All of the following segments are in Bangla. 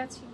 আছি।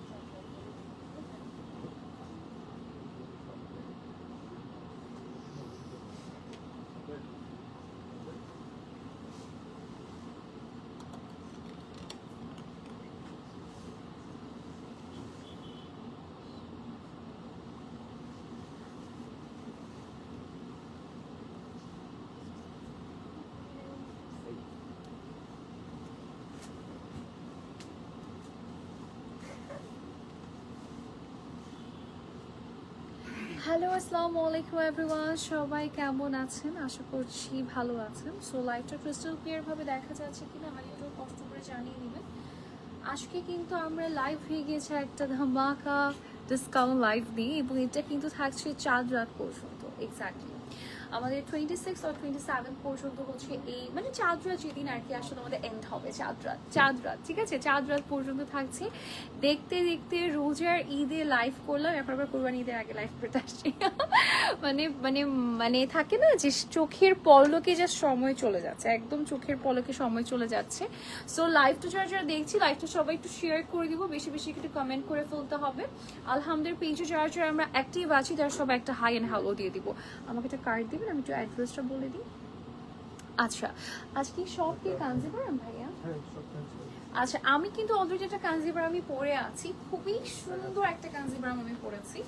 হ্যালো, আসসালামু আলাইকুম এভরিওয়ান। সবাই কেমন আছেন? আশা করছি ভালো আছেন। সো লাইভটা ক্রিস্টাল ক্লিয়ার ভাবে দেখা যাচ্ছে কিনা আমাকে একটু কষ্ট করে জানিয়ে নেবেন। আজকে কিন্তু আমরা লাইভ হয়ে গিয়েছে একটা ধামাকা ডিসকাউন্ট লাইভ দিয়ে, এবং এটা কিন্তু থাকছে 4 রাত পর্যন্ত। এক্স্যাক্টলি আমাদের 26 আর 27 পর্যন্ত হচ্ছে এই মানে 4 রাত, যেদিন আর কি আসলে আমাদের এন্ড হবে 4 রাত, ঠিক আছে? 4 রাত পর্যন্ত থাকছে। দেখতে দেখতে রোজার ঈদে লাইভ করলাম, এখন আবার কোরবানি ঈদের আগে লাইভ করতে আসছি। মানে মানে মানে থাকে না যে চোখের পলকে যা সময় চলে যাচ্ছে, একদম চোখের পলকে সময় চলে যাচ্ছে। সো লাইভটা যারা যারা দেখছি, লাইভটা সবাই একটু শেয়ার করে দিব, বেশি বেশি একটু কমেন্ট করে ফেলতে হবে। আলহামদুলিল্লাহ পেজে যারা যারা আমরা অ্যাক্টিভ আছি তারা সবাই একটা হাই অ্যান্ড হ্যালো দিয়ে দিব। আমাকে একটা কার্ড দিবেন, আমি একটু অ্যাড্রেসটা বলে দিই। আচ্ছা, আজকে সব কি কাঞ্জিবরম ভাইয়া? আচ্ছা, আমি কিন্তু অলরেডি একটা কাঞ্জিবরম আমি পরে আছি, খুবই সুন্দর একটা কাঞ্জিবরম আমি পরেছি।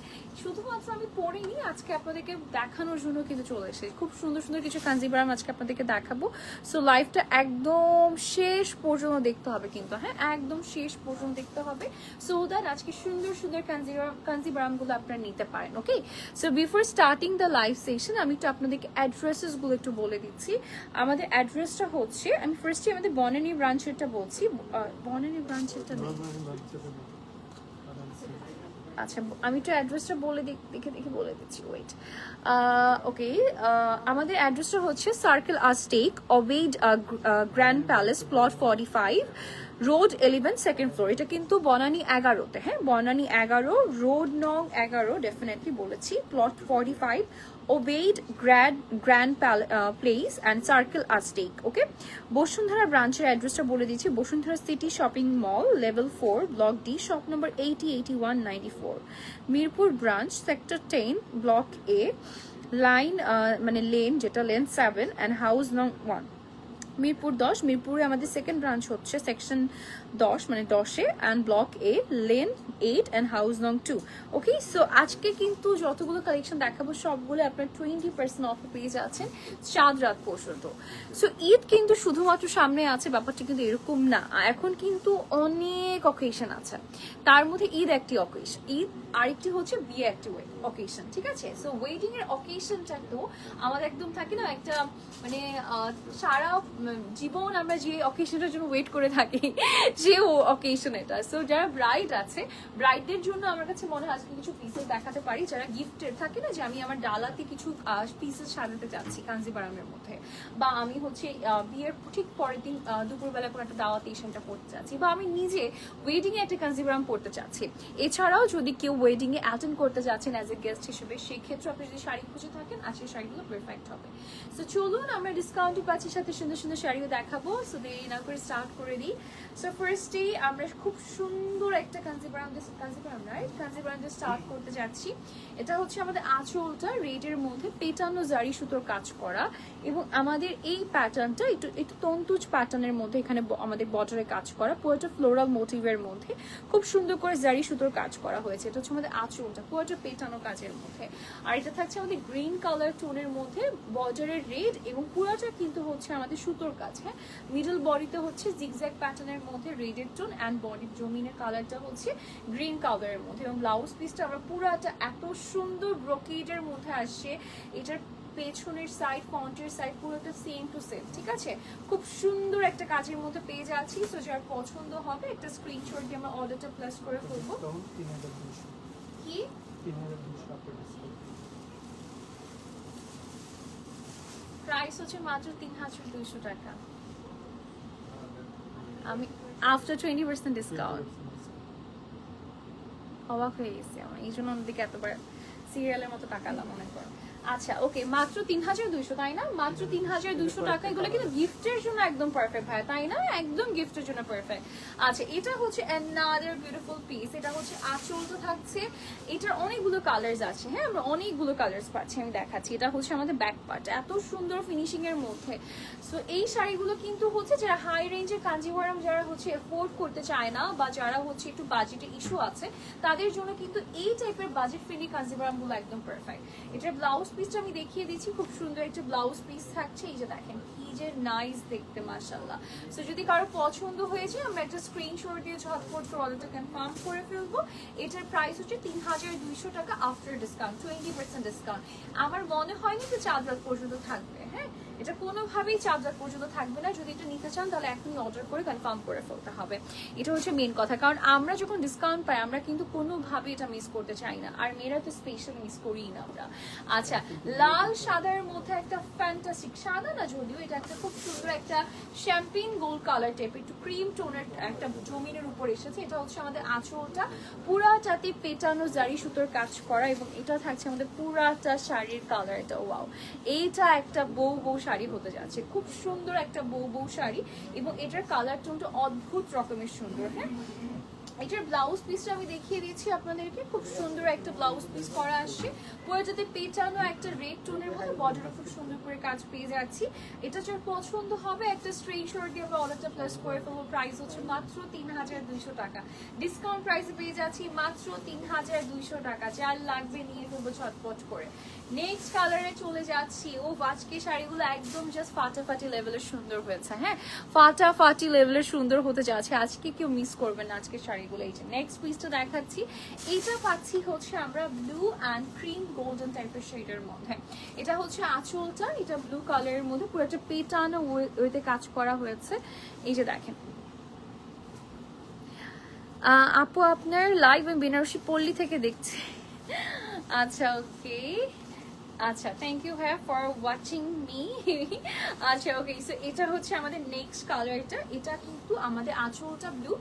শুধুমাত্র আমি পরিনি, আজকে আপনাদেরকে দেখানোর জন্য কিন্তু চলে এসেছি। খুব সুন্দর সুন্দর কিছু কাঞ্জিবরম আজকে আপনাদেরকে দেখাবো। সো লাইভটা একদম শেষ পর্যন্ত দেখতে হবে কিন্তু, হ্যাঁ, একদম শেষ পর্যন্ত দেখতে হবে, সো দ্যাট আজকে সুন্দর সুন্দর কাঞ্জিবরমগুলো আপনারা নিতে পারেন। Okay, so before starting the live session আমি একটু আপনাদেরকে অ্যাড্রেসেসগুলো একটু বলে দিচ্ছি। আমাদের অ্যাড্রেসটা হচ্ছে, আমি ফার্স্টে আমাদের বনানী ব্রাঞ্চেরটা বলছি। বনানী ব্রাঞ্চেরটা নেই, আচ্ছা আমি একটু অ্যাড্রেসটা বলে দেখে দেখে বলে দিচ্ছি, ওয়েট। ওকে, আমাদের অ্যাড্রেসটা হচ্ছে সার্কেল আস্টেক Obaid grand palace, plot 45, road 11, second floor. এটা কিন্তু বনানী 11-তে, হ্যাঁ, বনানী 11, রোড নং 11, ডেফিনেটলি বলেছি, plot 45, Obaid grand place and circle আস্টেক। ওকে, বসুন্ধরা ব্রাঞ্চের অ্যাড্রেসটা বলে দিচ্ছি। Bashundhara city shopping mall, level 4, block D, shop number 80, 81, 94। Mirpur branch, sector 10, block A, line মানে লেন, যেটা লেন 7 অ্যান্ড হাউস নং 1। মিরপুর 10, মিরপুরে আমাদের সেকেন্ড ব্রাঞ্চ হচ্ছে সেকশন 10 মানে 10-এ, and block A, lane 8 and house নং 2। ওকে, সো আজকে কিন্তু যতগুলো কালেকশন দেখাবো সবগুলো আপনার 20% অফ পেয়ে যাচ্ছেন 4 রাত পর্যন্ত। সো ঈদ কিন্তু শুধুমাত্র সামনে আছে, ব্যাপারটা কিন্তু এরকম না। এখন কিন্তু অনেক অকেশন আছে, তার মধ্যে ঈদ একটি অকেশন, ঈদ আরেকটি হচ্ছে বিয়ে একটি অকেশন, ঠিক আছে? সো ওয়েডিং এর অকেশনটা তো আমাদের একদম থাকে না একটা, মানে সারা জীবন আমরা যে অকেশনটার জন্য ওয়েট করে থাকি, যে অকেশন এটা। সো যারা ব্রাইড আছে, ব্রাইডদের জন্য আমার কাছে মনে হয় আজকে কিছু পিসেস দেখাতে পারি। যারা গিফটের থাকে না, যে আমি আমার ডালাতে কিছু পিসেস সাজাতে চাচ্ছি কাঞ্জিবারামের মধ্যে, বা আমি হচ্ছে বিয়ের ঠিক পরের দিন দুপুরবেলা কোনো একটা দাওয়াত ইশানটা পড়তে চাচ্ছি, বা আমি নিজে ওয়েডিং এ একটা কাঞ্জিবারাম পড়তে চাচ্ছি। এছাড়াও যদি কেউ ওয়েডিং এ অ্যাটেন্ড করতে যাচ্ছেন অ্যাজ এ গেস্ট হিসেবে, সেই ক্ষেত্রে আপনি যদি শাড়ি খুঁজে থাকেন, আজকের শাড়িগুলো পারফেক্ট হবে। সো চলুন আমরা ডিসকাউন্টি পাচ্ছির সাথে সুন্দর সুন্দর শাড়িও দেখাবো। সো দেরি না করে স্টার্ট করে দিই। সো ফার্স্টেই আমরা খুব সুন্দর একটা কাঞ্জিবারাম রাইট, কাঞ্জিবারাম স্টার্ট করতে যাচ্ছি। এটা হচ্ছে আমাদের আঁচলটা রেডের মধ্যে পেটানো জারি সুতোর কাজ করা, এবং আমাদের এই প্যাটার্নটা একটু একটু তন্তুজ প্যাটার্নের মধ্যে এখানে আমাদের বর্ডারে কাজ করা, পুরোটা ফ্লোরাল মোটিভের মধ্যে খুব সুন্দর করে জারি সুতোর কাজ করা হয়েছে। এটা হচ্ছে আমাদের আঁচলটা পুরোটা পেটানো কাজের মধ্যে, আর এটা থাকছে আমাদের গ্রিন কালার টোনের মধ্যে, বর্ডারের রেড, এবং পুরোটা কিন্তু হচ্ছে আমাদের সুতোর কাজ। হ্যাঁ, মিডল বডিতে হচ্ছে জিগজ্যাগ প্যাটার্নের মধ্যে রেডের টোন, অ্যান্ড বডির জমিনের কালারটা হচ্ছে গ্রিন কালারের মধ্যে, এবং ব্লাউজ পিসটা আমরা পুরোটা এত সুন্দর ব্রোকেডের মধ্যে আসছে। এটার পেছনের সাইড, ফ্রন্টের সাইড পুরোটা সেম টু সেম, ঠিক আছে? খুব সুন্দর একটা কাজের মধ্যে পেয়ে যাচ্ছি। সো যার পছন্দ হবে একটা স্ক্রিনশট দিয়ে আমরা অর্ডারটা প্লেস করে ফেলবো। কি প্রাইস হচ্ছে মাত্র 3200 টাকা। আমি আফটার 20% ডিসকাউন্ট অবাক হয়ে গেছি, আমার এই জন্য দিকে এতবার সিরিয়ালের মতো টাকালাম মনে করো। আচ্ছা ওকে, মাত্র 3200 তাই না? মাত্র 3200 টাকা। এগুলো কিন্তু গিফটের জন্য একদম পারফেক্ট ভাই, তাই না? একদম গিফটের জন্য পারফেক্ট। আচ্ছা এটা হচ্ছে অ্যানাদার বিউটিফুল পিস। এটা হচ্ছে আঁচলটা থাকছে, এটার অনেকগুলো কালার্স আছে, হ্যাঁ আমরা অনেকগুলো কালার্স পাচ্ছি, আমি দেখাচ্ছি। এটা হচ্ছে আমাদের ব্যাক পার্ট, এত সুন্দর ফিনিশিং এর মধ্যে। সো এই শাড়িগুলো কিন্তু হচ্ছে যারা হাই রেঞ্জের কাঞ্জিভারাম যারা হচ্ছে এফোর্ড করতে চায় না, বা যারা হচ্ছে একটু বাজেটে ইস্যু আছে, তাদের জন্য কিন্তু এই টাইপের বাজেট ফ্রেন্ডলি কাঞ্জিভারামগুলো একদম পারফেক্ট। এটার ব্লাউজ পিসটা আমি দেখিয়ে দিচ্ছি, খুব সুন্দর একটা ব্লাউজ পিস থাকছে। এই যে দেখেন কি যে নাইস দেখতে, মাশাআল্লাহ। সো যদি কারো পছন্দ হয়েছে আমরা একটা স্ক্রিনশট দিয়ে ঝটপট করে অর্ডারটা কনফার্ম করে ফেলবো। এটার প্রাইস হচ্ছে 3200 টাকা আফটার ডিসকাউন্ট, 20% ডিসকাউন্ট। আমার মনে হয়নি যে চাঁদ রাত পর্যন্ত থাকবে, হ্যাঁ এটা কোনোভাবেই চাঁদ রাত পর্যন্ত থাকবে না। যদি এটা নিতে চান তাহলে এখনই অর্ডার করে কনফার্ম করে ফেলতে হবে, এটা হচ্ছে মেন কথা। কারণ আমরা যখন ডিসকাউন্ট পাই আমরা কিন্তু কোনোভাবে এটা মিস করতে চাই না, আর মেয়েরা তো স্পেশাল মিস করি না আমরা। আচ্ছা লাল সাদার মধ্যে একটা ফ্যান্টাস্টিক, সাদা না যদিও, এটা একটা খুব সুন্দর একটা শ্যাম্পেন গোল্ড কালার টাইপ, একটু ক্রিম টোনের একটা জমিনের উপর এসেছে। এটা হচ্ছে আমাদের আঁচলটা পুরাটাতে পেটানো জারি সুতোর কাজ করা, এবং এটা থাকছে আমাদের পুরাটা শাড়ির কালার। এটা ওয়াও, এইটা একটা বউ বউ শাড়ি হতে যাচ্ছে, খুব সুন্দর একটা বউ বউ শাড়ি, এবং এটার কালার টোনটা অদ্ভুত রকমের সুন্দর। হ্যাঁ এটার ব্লাউজ পিসটা আমি দেখিয়ে দিচ্ছি আপনাদেরকে, খুব সুন্দর একটা ব্লাউজ পিস করা আসছে, পুরোটাতে পেটানো একটা রেড টোনের মধ্যে, বর্ডারও খুব সুন্দর করে কাজ পেয়ে যাচ্ছি। এটা যার পছন্দ হবে একটা স্ক্রিনশট দিয়ে আমরা অর্ডারটা প্লেস করে ফেলবো। প্রাইস হচ্ছে মাত্র 3200 টাকা, ডিসকাউন্ট প্রাইসে পেয়ে যাচ্ছি মাত্র 3200 টাকা। যার লাগবে নিয়ে ফেলবো ঝটপট করে। নেক্সট কালারে চলে যাচ্ছি। ও আজকে শাড়িগুলো একদম জাস্ট ফাটাফাটি লেভেলের সুন্দর হয়েছে, হ্যাঁ ফাটাফাটি লেভেলের সুন্দর হতে যাচ্ছে, আজকে কেউ মিস করবেন না আজকে শাড়িগুলো। এই যে নেক্সট পিসটা দেখাচ্ছি, এটা পাচ্ছি হচ্ছে আমরা ব্লু অ্যান্ড ক্রিম গোল্ডেন টাইপের শেডের মধ্যে। এটা হচ্ছে আঁচলটা, এটা ব্লু কালারের মধ্যে পুরো একটা পেটানো ওয়েতে কাজ করা হয়েছে। এই যে দেখেন আপু আপনার লাইভ আমি বেনারসি পল্লী থেকে দেখছি। আচ্ছা ওকে, আচ্ছা থ্যাংক ইউ ভাইয়া ফর ওয়াচিং মি। আচ্ছা ওকে, সো এটা হচ্ছে আমাদের নেক্সট কালারটা। এটা কিন্তু আমাদের আঁচলটা ব্লু,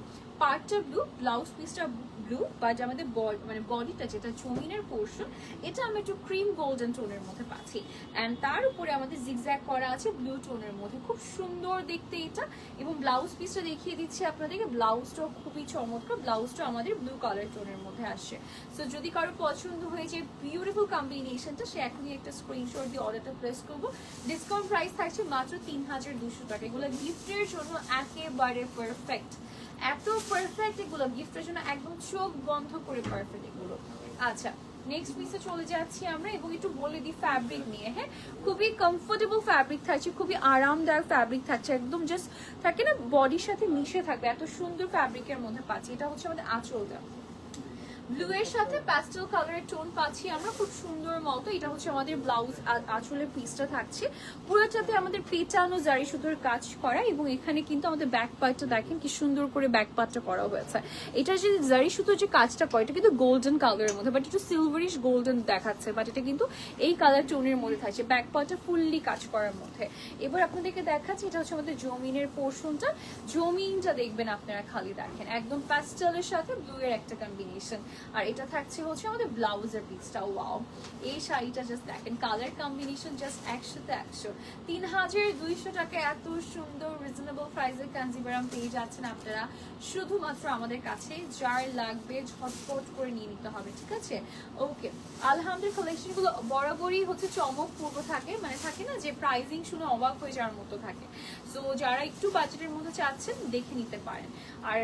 পার্টটা ব্লু, ব্লাউজ পিসটা ব্লু, বাট আমাদের মানে বডিটা যেটা জমিনের পোর্শন এটা আমরা একটু ক্রিম গোল্ডেন টোনের মধ্যে পাচ্ছি, অ্যান্ড তার উপরে আমাদের জিগজ্যাগ করা আছে ব্লু টোনের মধ্যে, খুব সুন্দর দেখতে এটা। এবং ব্লাউজ পিসটা দেখিয়ে দিচ্ছি আপনাদেরকে, ব্লাউজটাও খুবই চমৎকার, ব্লাউজটা আমাদের ব্লু কালার টোনের মধ্যে আসছে। সো যদি কারো পছন্দ হয়েছে বিউটিফুল কম্বিনেশনটা, সে এখনই একটা স্ক্রিনশট দিয়ে অর্ডারটা প্লেস করবো। ডিসকাউন্ট প্রাইস থাকছে মাত্র 3200 টাকা। এগুলো গিফটের জন্য একেবারে পারফেক্ট, এত পারফেক্ট এগুলো গিফটের জন্য, একদম চোখ বন্ধ করে পারফেক্ট এগুলো। আচ্ছা নেক্সট পিসে চলে যাচ্ছি আমরা, এবং একটু বলে দিই ফ্যাব্রিক নিয়ে। হ্যাঁ খুবই কমফোর্টেবল ফ্যাব্রিক থাকছে, খুবই আরামদায়ক ফ্যাব্রিক থাকছে, একদম জাস্ট থাকে না বডির সাথে মিশে থাকবে, এত সুন্দর ফ্যাব্রিকের মধ্যে পাচ্ছি। এটা হচ্ছে আমাদের আঁচলটা, ব্লু এর সাথে প্যাস্টেল কালারের টোন পাচ্ছি আমরা, খুব সুন্দর মতো। এটা হচ্ছে আমাদের ব্লাউজ, আঁচলের পিসটা থাকছে পুরোটাতে আমাদের পেটানো জারি সুতোর কাজ করা, এবং এখানে কিন্তু আমাদের ব্যাক পার্টটা দেখেন কি সুন্দর করে ব্যাক পার্টটা করা হয়েছে। এটা যে জারি সুতোর যে কাজটা করে এটা কিন্তু গোল্ডেন কালারের মধ্যে, বাট একটু সিলভারিশ গোল্ডেন দেখাচ্ছে, বাট এটা কিন্তু এই কালার টোনের মধ্যে থাকছে, ব্যাক পার্টটা ফুললি কাজ করার মধ্যে। এবার আপনাদেরকে দেখাচ্ছি এটা হচ্ছে আমাদের জমিনের পোর্শনটা, জমিনটা দেখবেন আপনারা খালি দেখেন, একদম প্যাস্টেলের সাথে ব্লু এর একটা কম্বিনেশন, আর এটা থাকছে হচ্ছে আমাদের ব্লাউজের পিসটা। ওয়াও এই শাড়িটা জাস্ট দেখেন, কালার কম্বিনেশন জাস্ট 100তে 100। 3200 টাকা এত সুন্দর রিজনেবল প্রাইসের কাঞ্জিভারাম পেয়ে যাচ্ছেন আপনারা শুধুমাত্র আমাদের কাছে। যার লাগবে ঝটপট করে নিয়ে নিতে হবে, ঠিক আছে? ওকে আলহামদুলিল্লাহ কালেকশন গুলো বরাবরই হচ্ছে চমকপূর্ণ থাকে, মানে থাকে না যে প্রাইজিং শুনে অবাক হয়ে যাওয়ার মতো থাকে। সো যারা একটু বাজেটের মধ্যে চাচ্ছেন দেখে নিতে পারেন। আর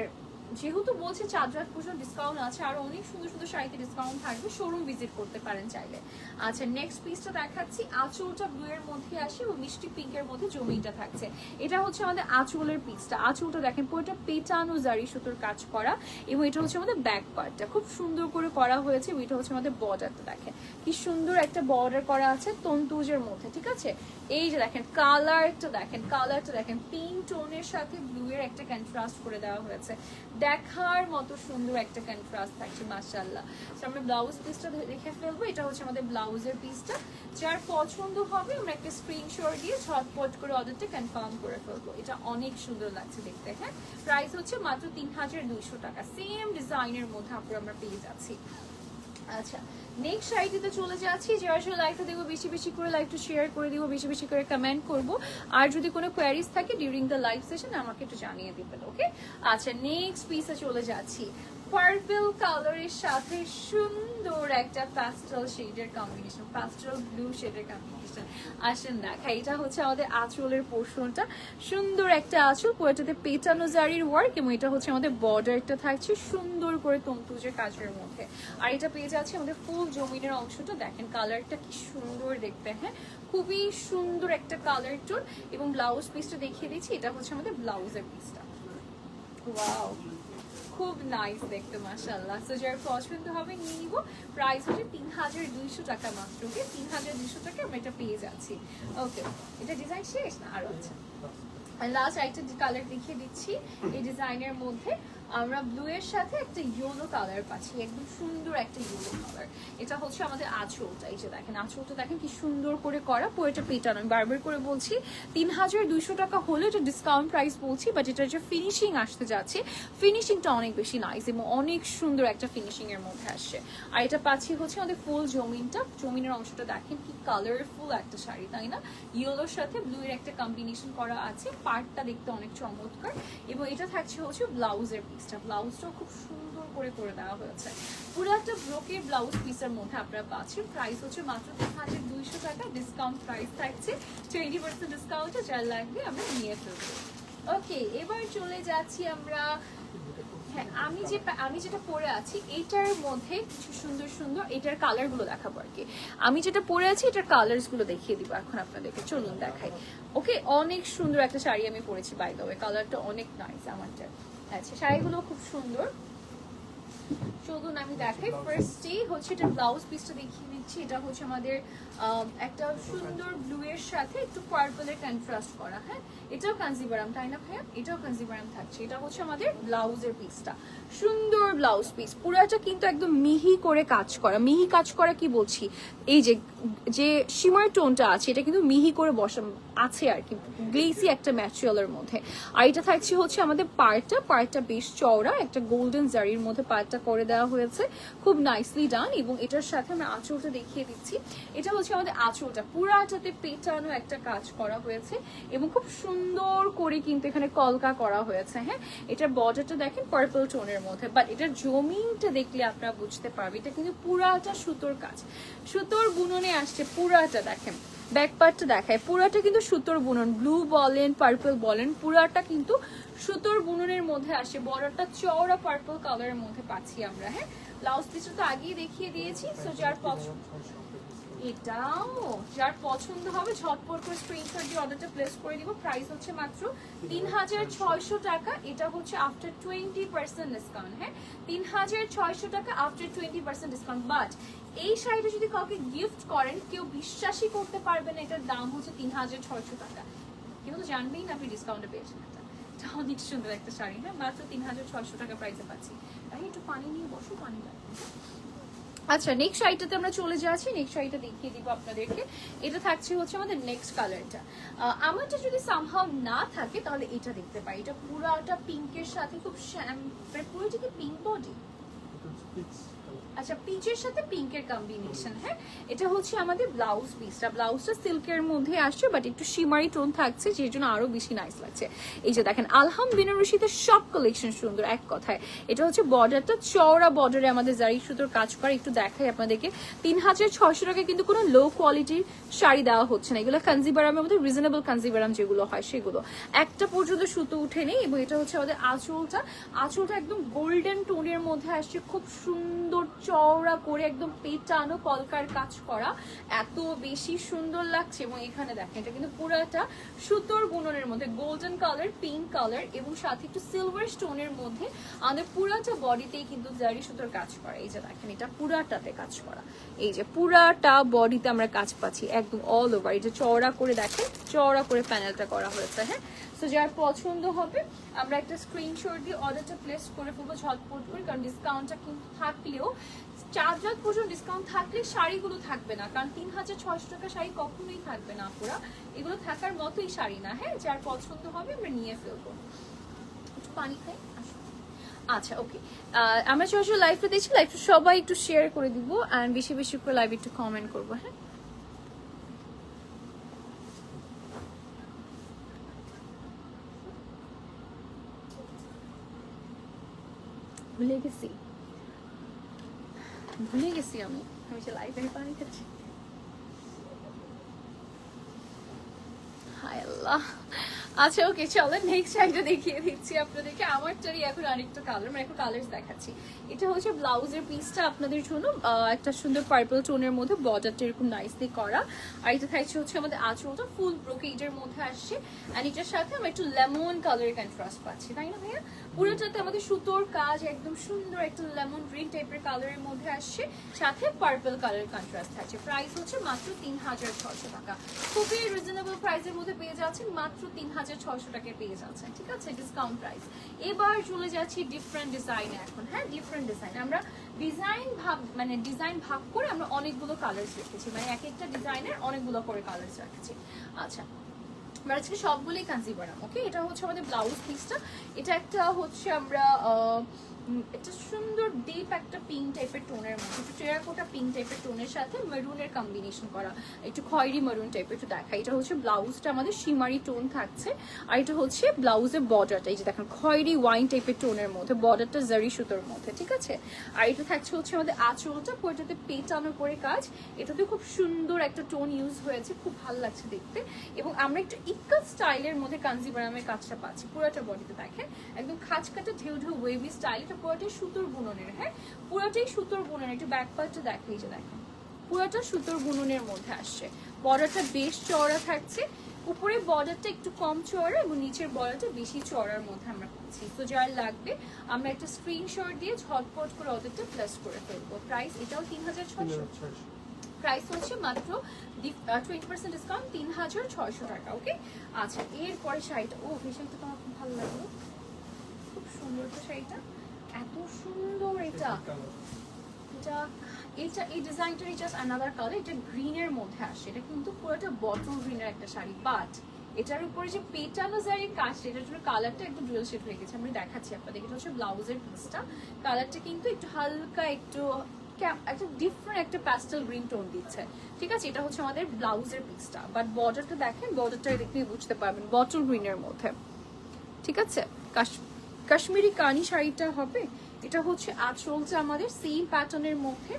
যেহেতু বলছে চাঁদ রাত পর্যন্ত ডিসকাউন্ট আছে, আর অনেক সুন্দর সুন্দর শাড়িতে ডিসকাউন্ট থাকবে, শোরুম ভিজিট করতে পারেন চাইলে। আচ্ছা নেক্সট পিসটা দেখাচ্ছি, আঁচলটা ব্লু এর মধ্যে আসে এবং মিষ্টি পিঙ্কের মধ্যে জমিটা থাকছে। এটা হচ্ছে আমাদের আঁচলের পিসটা, আঁচলটা দেখেন পুরোটা পেটানো জারি সুতোর কাজ করা, এবং এটা হচ্ছে আমাদের ব্যাক পার্টটা খুব সুন্দর করে করা হয়েছে, এবং এটা হচ্ছে আমাদের বর্ডারটা দেখেন কি সুন্দর একটা বর্ডার করা আছে তন্তুজের মধ্যে, ঠিক আছে? এই যে দেখেন কালারটা দেখেন, কালারটা দেখেন পিঙ্ক টোনের সাথে ব্লু এর একটা কন্ট্রাস্ট করে দেওয়া হয়েছে, দেখার মতো সুন্দর একটা কন্ট্রাস্ট থাকছে মাশাআল্লাহ। আমরা ব্লাউজ পিসটা দেখে ফেলবো, এটা হচ্ছে আমাদের ব্লাউজের পিসটা। যার পছন্দ হবে আমরা একটা স্ক্রিনশট দিয়ে ঝটপট করে অর্ডারটা কনফার্ম করে ফেলবো। এটা অনেক সুন্দর লাগছে দেখতে। হ্যাঁ প্রাইস হচ্ছে মাত্র 3200 টাকা, সেম ডিজাইনের মধ্যে আমরা পেয়ে যাচ্ছি। আচ্ছা, নেক্সট শাড়িতে চলে যাচ্ছি। যে আসলে লাইভটা দেখবো বেশি বেশি করে, লাইভটা শেয়ার করে দিব, বেশি বেশি করে কমেন্ট করব। আর যদি কোনো কোয়ারিজ থাকে ডিউরিং দ্য লাইভ সেশন আমাকে একটু জানিয়ে দিবেন, ওকে? আচ্ছা, নেক্সট পিসে চলে যাচ্ছি। পার্পল কালারের সাথে সুন্দর একটা প্যাস্টেল শেডের কম্বিনেশন, প্যাস্টেল ব্লু শেডের কম্বিনেশন। আসেন দেখাই, এটা হচ্ছে আমাদের আঁচলের পোর্শনটা। সুন্দর একটা আঁচল, পুরোটাতে পেটানো জারির ওয়ার্ক, এবং এটা হচ্ছে আমাদের বর্ডারটা থাকছে সুন্দর করে তন্তুজের কাজের মধ্যে। আর এটা পেয়ে যাচ্ছে আমাদের ফুল জমিনের অংশটা। দেখেন কালারটা কি সুন্দর দেখতে, হ্যাঁ খুবই সুন্দর একটা কালার টোন। এবং ব্লাউজ পিসটা দেখিয়ে দিচ্ছি, এটা হচ্ছে আমাদের ব্লাউজের পিসটা। ওয়াও, খুব নাইস দেখতে মাশাআল্লাহ। সো যার পছন্দ হবে নিয়ে নিব। প্রাইস হচ্ছে ৩২০০ টাকা মাত্র। ওকে, ৩২০০ টাকা আমরা এটা পেয়ে যাচ্ছি। ওকে, এটা ডিজাইন শেষ না আরো আছে। লাস্ট একটা কালার দেখিয়ে দিচ্ছি। এই ডিজাইনের মধ্যে আমরা ব্লু এর সাথে একটা ইয়েলো কালার পাচ্ছি, একদম সুন্দর একটা ইয়েলো কালার। এটা হচ্ছে আমাদের আঁচলটা। এই যে দেখেন আঁচলটা দেখেন কি সুন্দর করে করা, পুরোটা পেটানো। আমি বারবার করে বলছি ৩২০০ টাকা হলে এটা ডিসকাউন্ট প্রাইস বলছি, বাট এটা যে ফিনিশিং আসতে যাচ্ছে, ফিনিশিংটা অনেক বেশি নাইস এবং অনেক সুন্দর একটা ফিনিশিং এর মধ্যে আসছে। আর এটা পাচ্ছি হচ্ছে আমাদের ফুল জমিনটা। জমিনের অংশটা দেখেন কি কালারফুল একটা শাড়ি, তাই না? ইয়েলোর সাথে ব্লু এর একটা কম্বিনেশন করা আছে, পার্টটা দেখতে অনেক চমৎকার। এবং এটা থাকছে হচ্ছে ব্লাউজের পিসটা। ব্লাউজটাও খুব সুন্দর করে করে দেওয়া হয়েছে। পুরো একটা ব্রোকের ব্লাউজ পিসের মধ্যে আপনারা পাচ্ছেন। প্রাইস হচ্ছে মাত্র ৩২০০ টাকা। ডিসকাউন্ট প্রাইস থাকছে 20% ডিসকাউন্টে, যার লাগবে আমরা নিয়ে ফেলবো। ওকে, এবার চলে যাচ্ছি আমরা। হ্যাঁ, আমি যেটা পরে আছি এটার মধ্যে কিছু সুন্দর সুন্দর এটার কালার গুলো দেখাবো আর কি। আমি যেটা পরে আছি এটার কালার্স গুলো দেখিয়ে দিব এখন আপনাদেরকে, চলুন দেখাই। ওকে, অনেক সুন্দর একটা শাড়ি আমি পরেছি, বাই দ্য ওয়ে কালারটা অনেক নাইস আমারটা। আচ্ছা, শাড়িগুলো খুব সুন্দর। চলুন আমি দেখাই। ফার্স্টেই হচ্ছে এটা ব্লাউজ পিসটা দেখিয়ে দিচ্ছি। এটা হচ্ছে আমাদের একটা সুন্দর ব্লু এর সাথে একটু পার্পলের কন্ট্রাস্ট করা। হ্যাঁ, এটাও কাঞ্জিভারাম, তাই না ভাইয়া? এটাও কাঞ্জিভারাম থাকছে। এটা হচ্ছে আমাদের ব্লাউজের পিসটা। সুন্দর ব্লাউজ পিস, পুরাটা কিন্তু একদম মিহি করে কাজ করা। মিহি কাজ করা কি বলছি, এই যে শিমার টোনটা আছে এটা কিন্তু মিহি করে বসা আছে আর কি, গ্লেসি একটা ম্যাটেরিয়ালের মধ্যে। আর এটা থাকছে হচ্ছে আমাদের পার্টটা বেশ চওড়া, একটা গোল্ডেন জারির মধ্যে পার্টটা করে দেওয়া হয়েছে, খুব নাইসলি ডান। এবং এটার সাথে আমরা আঁচলটা দেখিয়ে দিচ্ছি। এটা হচ্ছে আমাদের আঁচলটা, পুরাটাতে পেটানো একটা কাজ করা হয়েছে এবং খুব সুন্দর করে কিন্তু এখানে কলকা করা হয়েছে। হ্যাঁ, এটার বর্ডারটা দেখেন পার্পল টোনের মধ্যে, বাট এটার জমিনটা দেখলে আপনারা বুঝতে পারবেন এটা কিন্তু পুরাটা সুতোর কাজ, সুতোর বুননে আসছে পুরাটা। দেখেন ব্যাক পার্টটা দেখায়, পুরাটা কিন্তু সুতোর বুনন, ব্লু বলেন পার্পল বলেন পুরাটা কিন্তু সুতোর বুননের মধ্যে আসে। বর্ডারটা চওড়া পার্পল কালারের মধ্যে পাচ্ছি আমরা। হ্যাঁ, ব্লাউজ পিসটা তো আগেই দেখিয়ে দিয়েছি। সো যার যার পছন্দ হবে ঝটপট করে স্ক্রিনশট দিয়ে অর্ডারটা প্লেস করে দিব। প্রাইস হচ্ছে মাত্র ৩৬০০ টাকা। এটা হচ্ছে আফটার 20% ডিসকাউন্ট। হ্যাঁ, ৩৬০০ টাকা আফটার 20% ডিসকাউন্ট। বাট এই শাড়িটা যদি কাউকে গিফট করেন কেউ বিশ্বাসই করতে পারবে না এটার দাম হচ্ছে ৩৬০০ টাকা। কেউ তো জানবেই না আপনি ডিসকাউন্টে পেয়েছেন। এটা অনেক সুন্দর একটা শাড়ি। হ্যাঁ, মাত্র ৩৬০০ টাকা প্রাইসে পাচ্ছি। আমি একটু পানি নিয়ে বসো, পানি লাগবে। আচ্ছা, নেক্সট শাড়িটাতে আমরা চলে যাচ্ছি। নেক্সট শাড়িটা দেখিয়ে দিব আপনাদেরকে। এটা থাকছে হচ্ছে আমাদের নেক্সট কালারটা। আমারটা যদি সামহাউ না থাকে তাহলে এটা দেখতে পাই। এটা পুরাটা পিঙ্কের সাথে খুব পুরোটা কি পিঙ্ক বডি? আচ্ছা, পিচের সাথে পিঙ্কের কম্বিনেশন। হ্যাঁ, এটা হচ্ছে আমাদের ব্লাউজ পিসটা। ব্লাউজটা সিল্কের মধ্যে আসছে, বাট একটু শিমারি টোন থাকছে, যে জন্য আরো বেশি নাইস লাগছে। এই যে দেখেন আলহাম বেনারসিতে সব কালেকশন সুন্দর। এক কথায় এটা হচ্ছে বর্ডারটা চওড়া, বর্ডারে আমাদের জারি সুতোর কাজ করে। একটু দেখাই আপনাদেরকে। ৩৬০০ টাকা কিন্তু কোনো লো কোয়ালিটির শাড়ি দেওয়া হচ্ছে না। এগুলো কাঞ্জিভারামের মধ্যে রিজনেবল কাঞ্জিভারাম যেগুলো হয় সেগুলো, একটা পর্যন্ত সুতো উঠে নেই। এবং এটা হচ্ছে আমাদের আঁচলটা একদম গোল্ডেন টোনের মধ্যে আসছে, খুব সুন্দর চওড়া করে একদম পেটানো কলকার কাজ করা, এত বেশি সুন্দর লাগছে। এবং এখানে দেখেন এটা কিন্তু পুরাটা সুতোর বুননের মধ্যে গোল্ডেন কালার, পিঙ্ক কালার এবং সাথে একটু সিলভার স্টোনের মধ্যে আমাদের পুরাটা বডিতেই কিন্তু জারি সুতোর কাজ করা। এই যে দেখেন এটা পুরাটাতে কাজ করা, এই যে পুরাটা বডিতে আমরা কাজ পাচ্ছি একদম অল ওভার। এটা চওড়া করে দেখেন, চওড়া করে প্যানেলটা করা হয়েছে। হ্যাঁ, সো যার পছন্দ হবে আমরা একটা স্ক্রিনশট দিয়ে অর্ডারটা প্লেস করে ফেলবো ঝটপট করে, কারণ ডিসকাউন্টটা কিন্তু থাকলেও 4 রাত পর্যন্ত ডিসকাউন্ট থাকলে শাড়িগুলো থাকবে না, কারণ ৩৬০০ টাকা শাড়ি কখনোই থাকবে না পুরা, এগুলো থাকার মতোই শাড়ি না। হ্যাঁ, যার পছন্দ হবে আমরা নিয়ে ফেলবো। একটু পানি খাই। আচ্ছা ওকে, আমরা সরাসরি লাইভটা দেখছি, লাইভটা সবাই একটু শেয়ার করে দিব অ্যান্ড বেশি বেশি করে লাইভ একটু কমেন্ট করবো। হ্যাঁ, ভুলে গেছি আমি যে লাইভে পানি খাচ্ছি। হায় আল্লাহ। আচ্ছা ওকে, চলো নেক্সট শাড়িটা দেখিয়ে দিচ্ছি আপনাদেরকে। আমারটারই এখন আরেকটা কালার, মানে এখন কালার্স দেখাচ্ছি। এটা হচ্ছে ব্লাউজের পিসটা আপনাদের জন্য, একটা সুন্দর পার্পল টোনের মধ্যে বর্ডারটা এরকম নাইসলি করা। আর এটা থাকছে হচ্ছে আমাদের আঁচলটা ফুল ব্রোকেডের মধ্যে আসছে, অ্যান্ড এটার সাথে আমরা একটু লেমন কালারের কন্ট্রাস্ট পাচ্ছি, তাই না ভাইয়া? পুরোটাতে আমাদের সুতোর কাজ, একদম সুন্দর একটা লেমন গ্রিন টাইপের কালারের মধ্যে আসছে, সাথে পার্পল কালারের কন্ট্রাস্ট থাকছে। প্রাইস হচ্ছে মাত্র 3600 টাকা। খুবই রিজনেবল প্রাইসের মধ্যে পেয়ে যাচ্ছেন, মাত্র 3600 টাকায় পেয়ে যাচ্ছেন, ঠিক আছে, ডিসকাউন্ট প্রাইস। এবার চলে যাচ্ছি ডিফারেন্ট ডিজাইনে এখন। হ্যাঁ, ডিফারেন্ট ডিজাইন, আমরা ডিজাইন ভাগ করে আমরা অনেকগুলো কালার্স রেখেছি, মানে এক একটা ডিজাইনের অনেকগুলো করে কালার্স রাখছি। আচ্ছা, আমরা আজকে সবগুলোই কাঞ্জিভারাম। ওকে, এটা হচ্ছে আমাদের ব্লাউজ পিসটা। এটা একটা হচ্ছে আমরা একটা সুন্দর ডিপ একটা পিঙ্ক টাইপের টোনের মধ্যে, একটু টেরাকোটা পিঙ্ক টাইপের টোনের সাথে মেরুনের কম্বিনেশন করা, একটু খয়েরি মেরুন টাইপের। একটু দেখা, এটা হচ্ছে ব্লাউজটা আমাদের শিমারি টোন থাকছে, আর এটা হচ্ছে ব্লাউজের বর্ডারটা, এই যে দেখেন খয়েরি ওয়াইন টাইপের টোনের মধ্যে, বর্ডারটা জারি সুতোর মধ্যে, ঠিক আছে। আর এটা থাকছে হচ্ছে আমাদের আঁচলটা, পুরোটাতে পেটানো করে কাজ। এটাতে খুব সুন্দর একটা টোন ইউজ হয়েছে, খুব ভালো লাগছে দেখতে। এবং আমরা একটু ইক্কা স্টাইলের মধ্যে কাঞ্জিভারামের কাজটা পাচ্ছি পুরোটা বডিতে। দেখেন একদম খাঁজ কাটা ঢেউ ঢেউ ওয়েভি স্টাইল, এটা পুরোটাই সুতোর বুননের। হ্যাঁ, পুরোটাই সুতোর বুননের। একটু ব্যাক পার্টটা দেখে, এই যে দেখেন পুরোটা সুতোর বুননের মধ্যে আসছে। বর্ডারটা বেশ চওড়া থাকছে, উপরে বর্ডারটা একটু কম চওড়া এবং নিচের বর্ডারটা বেশি চওড়ার মধ্যে আমরা পাচ্ছি। তো যার লাগবে আমরা একটা স্ক্রিনশট দিয়ে ঝটপট করে ওদেরটা প্লাস করে ফেলবো। প্রাইস এটাও 3600, প্রাইস হচ্ছে মাত্র 20% ডিসকাউন্ট 3600 টাকা। ওকে, আচ্ছা এরপরে শাড়িটা, ও এই শাড়িটা তো আমার খুব ভালো লাগলো, খুব সুন্দর তো শাড়িটা, এত সুন্দর। এটা এটা এটা এই ডিজাইনটারই জাস্ট আনাদার কালার। এটা গ্রিনের মধ্যে আসে, এটা কিন্তু পুরোটা বটল গ্রিনের একটা শাড়ি, বাট এটার উপরে যে পেটানো জারির কাজটা, এটার জন্য কালারটা একটু ডুয়েল শেড হয়ে গেছে। আমি দেখাচ্ছি আপনাদের, এটা হচ্ছে ব্লাউজের পিসটা। কালারটা কিন্তু একটু হালকা একটু একটা ডিফারেন্ট একটা প্যাস্টেল গ্রিন টোন দিচ্ছে, ঠিক আছে। এটা হচ্ছে আমাদের ব্লাউজের পিসটা, বাট বর্ডারটা দেখেন, বর্ডারটা দেখলে বুঝতে পারবেন বটল গ্রিনের মধ্যে, ঠিক আছে। কাশ্মীরি কানি শাড়িটা হবে। এটা হচ্ছে আঁচলটা আমাদের সেম প্যাটার্নের মধ্যে।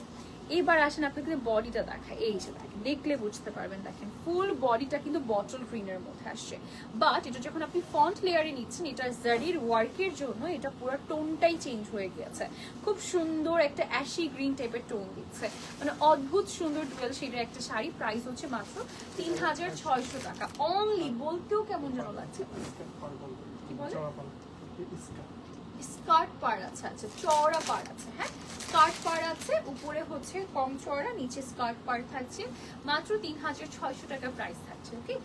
এবার আসেন আপনাদের বডিটা দেখায়, এই যে দেখেন, দেখলে বুঝতে পারবেন, দেখেন ফুল বডিটা কিন্তু বটল গ্রিনের মধ্যে আসছে। বাট এটা যখন আপনি ফন্ট লেয়ারে নিচ্ছেন, এটা জারির ওয়ার্কের জন্য এটা পুরো টোনটাই চেঞ্জ হয়ে গিয়েছে। খুব সুন্দর একটা অ্যাশি গ্রিন টাইপের টোন দিচ্ছে, মানে অদ্ভুত সুন্দর ডুয়েল শেডের একটা শাড়ি। প্রাইস হচ্ছে মাত্র 3600 টাকা অনলি। বলতেও কেমন যেন লাগছে, কি বলে, স্কার্ট পার আছে, আচ্ছা চওড়া পার আছে। হ্যাঁ, স্কার্ট পার আছে, উপরে হচ্ছে কম চওড়া, নিচে স্কার্ট পার থাকছে। মাত্র 3600 টাকা প্রাইস থাকছে। ওকে,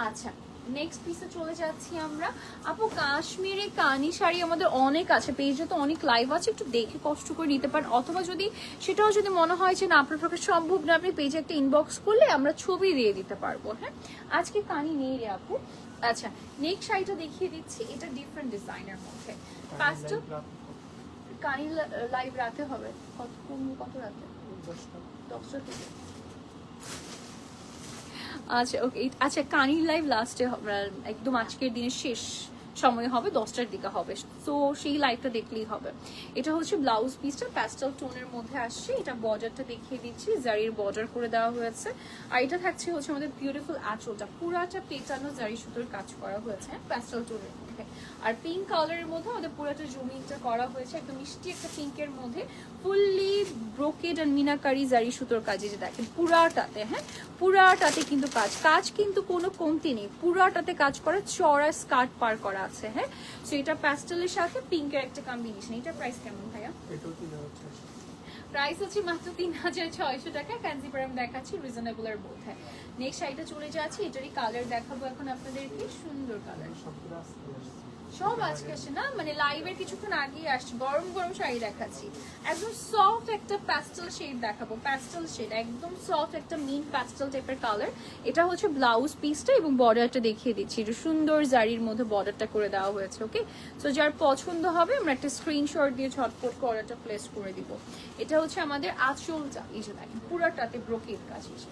আচ্ছা নেক্সট পিসে চলে যাচ্ছি আমরা। আপু কাশ্মীরি কানি শাড়ি আমাদের অনেক আছে, পেজে তো অনেক লাইভ আছে, একটু দেখে কষ্ট করে নিতে পারেন, অথবা যদি সেটাও যদি মনে হয় যে না আপনার পক্ষে সম্ভব না, আপনি পেজে একটা ইনবক্স করলে আমরা ছবি দিয়ে দিতে পারবো। হ্যাঁ, আজকে কানি নেই রে আপু। আচ্ছা নেক্সট শাড়িটা দেখিয়ে দিচ্ছি, এটা ডিফারেন্ট ডিজাইনের মধ্যে। পাঁচটা কানি লাইভ রাতে হবে, কত রাতে? 10টা থেকে। আচ্ছা ওকে, আচ্ছা কানির লাইভ লাস্টে একদম আজকের দিনের শেষ সময় হবে, 10টার দিকে হবে, তো সেই লাইভটা দেখলেই হবে। এটা হচ্ছে ব্লাউজ পিসটা প্যাস্টেল টোনের মধ্যে আসছে। এটা বর্ডারটা দেখিয়ে দিচ্ছি, জারির বর্ডার করে দেওয়া হয়েছে। আর এটা থাকছে হচ্ছে আমাদের বিউটিফুল আঁচলটা, পুরাটা পেটানো জারি সুতোর কাজ করা হয়েছে প্যাস্টেল টোনের মধ্যে। আর পিঙ্ক কালারের মধ্যে আমাদের পুরাটা জমিনটা করা হয়েছে একদম মিষ্টি একটা পিঙ্কের মধ্যে, ফুললি ব্রোকেড আর মিনাকারি জারি সুতোর কাজে, যে দেখেন পুরাটাতে। হ্যাঁ, পুরাটাতে কিন্তু কাজ কিন্তু কোনো কমতি নেই, পুরাটাতে কাজ করা, চড়া স্কার্ট পার করা আছে। হ্যাঁ, সো এটা প্যাস্টেলের সাথে পিঙ্কের একটা কম্বিনেশন। এটা প্রাইস কেমন ভাইয়া? প্রাইস হচ্ছে মাত্র 3600 টাকা। কাঞ্জিভারাম দেখাচ্ছি, রিজনেবল এর মধ্যে। নেক্সট শাড়িটা চলে যাচ্ছি, এটারই কালার দেখাবো এখন আপনাদেরকে, সুন্দর কালার, সব আজকে আসে না, মানে লাইভের কিছুক্ষণ আগেই আসছে, গরম গরম শাড়ি দেখাচ্ছি। একদম সফট একটা প্যাস্টেল শেড দেখাবো, প্যাস্টেল শেড একদম সফট একটা মিন প্যাস্টেল টাইপের কালার। এটা হচ্ছে ব্লাউজ পিসটা এবং বর্ডারটা দেখিয়ে দিচ্ছি, এটা সুন্দর জারির মধ্যে বর্ডারটা করে দেওয়া হয়েছে। ওকে, সো যার পছন্দ হবে আমরা একটা স্ক্রিনশট দিয়ে ঝটপট অর্ডারটা প্লেস করে দিব। এটা হচ্ছে আমাদের আঁচলটা, এই যে দেখেন পুরাটাতে ব্রোকেড কাজ হয়েছে,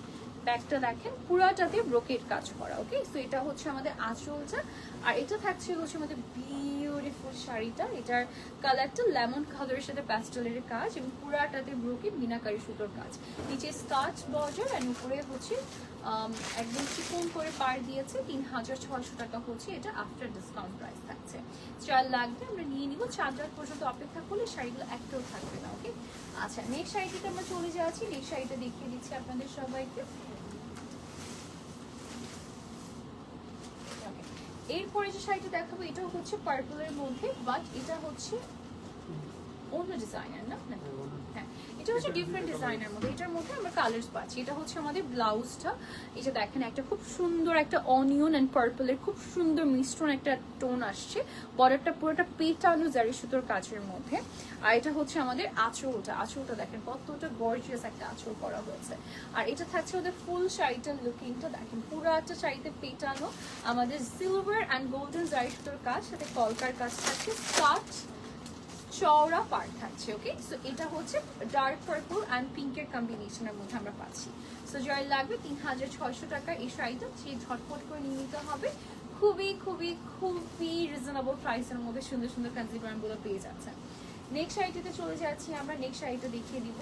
ব্যাগটা দেখেন পুরাটাতে ব্রোকেড কাজ করা। ওকে, সো এটা হচ্ছে আমাদের আঁচলটা। আর এটা থাকছে হচ্ছে আমাদের বিউটিফুল শাড়িটা, এটার কালারটা লেমন কালারের সাথে প্যাস্টেলের কাজ এবং পুরাটাতে ব্রোকেড মিনাকারি সুতোর কাজ, নিচে স্কার্ট বর্ডার আর উপরে হচ্ছে একদম চিকন করে পার দিয়েছে। 3600 টাকা হচ্ছে এটা, আফটার ডিসকাউন্ট প্রাইস থাকছে। চার লাগবে আমরা নিয়ে নিব, 4 রাত পর্যন্ত অপেক্ষা করলে শাড়িগুলো একটাও থাকবে না। ওকে, আচ্ছা নেক্সট শাড়িটিতে আমরা চলে যাচ্ছি, নেক্সট শাড়িটা দেখিয়ে দিচ্ছি আপনাদের সবাইকে। এরপরে যে শাড়িটা দেখাবো এটাও হচ্ছে পার্পলের মধ্যে, বাট এটা হচ্ছে অন্য ডিজাইনার না, হ্যাঁ এটা হচ্ছে ডিফারেন্ট ডিজাইনের মধ্যে। এটার মধ্যে আমরা কালার্স পাচ্ছি। এটা হচ্ছে আমাদের ব্লাউজটা, এটা দেখেন একটা খুব সুন্দর একটা অনিয়ন অ্যান্ড পার্পলের খুব সুন্দর মিশ্রণ একটা টোন আসছে। বর্ডারটা পুরোটা পেটানো জারি সুতোর কাজের মধ্যে। আর এটা হচ্ছে আমাদের আঁচলটা, আঁচলটা দেখেন কতটা গর্জিয়াস একটা আঁচল করা হয়েছে। আর এটা থাকছে ওদের ফুল শাড়িটার লুকিংটা দেখেন, পুরাটা শাড়িতে পেটানো আমাদের সিলভার অ্যান্ড গোল্ডেন জারি সুতোর কাজ, সাথে কলকার কাজ থাকছে, স্কার্ট চওড়া পার থাকছে। ওকে, সো এটা হচ্ছে ডার্ক পার্পল অ্যান্ড পিঙ্কের কম্বিনেশনের মধ্যে আমরা পাচ্ছি। সো যার লাগবে 3600 টাকা এই শাড়িটা, সে ঝটপট করে নিয়ে নিতে হবে। খুবই খুবই খুবই রিজনেবল প্রাইসের মধ্যে সুন্দর সুন্দর কাঞ্জিভারমগুলো পেয়ে যাচ্ছেন। নেক্সট শাড়িটাতে চলে যাচ্ছি আমরা, নেক্সট শাড়িটা দেখিয়ে দিব।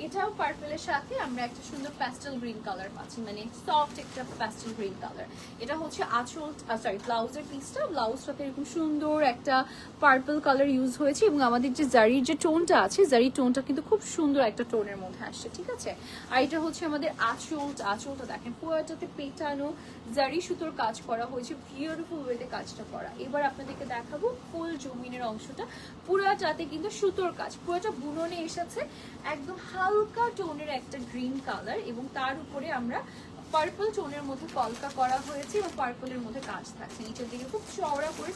এটাও পার্পলের সাথে আমরা একটা সুন্দর প্যাস্টেল গ্রিন কালার পাচ্ছি, মানে সফট একটা প্যাস্টেল গ্রিন কালার। এটা হচ্ছে আঁচল সরি ব্লাউজের পিসটা, ব্লাউজটাতে এরকম সুন্দর একটা পার্পল কালার ইউজ হয়েছে এবং আমাদের যে জারির যে টোনটা আছে, জারির টোনটা কিন্তু খুব সুন্দর একটা টোনের মধ্যে আসছে, ঠিক আছে। আর এটা হচ্ছে আমাদের আঁচলটা, আঁচলটা দেখেন পুরোটাতে পেটানো জারি সুতোর কাজ করা হয়েছে, বিউটিফুল ওয়েতে কাজটা করা। এবার আপনাদেরকে দেখাবো ফুল জমিনের অংশটা, পুরোটাতে কিন্তু সুতোর কাজ, পুরোটা বুননে এসেছে, একদম হালকা টোনের একটা গ্রিন কালার এবং তার উপরে আমরা পার্পল টোনের মধ্যে কলকা করা হয়েছে এবং পার্পলের মধ্যে কাজ থাকছে। নিচের দিকে খুব চওড়া করে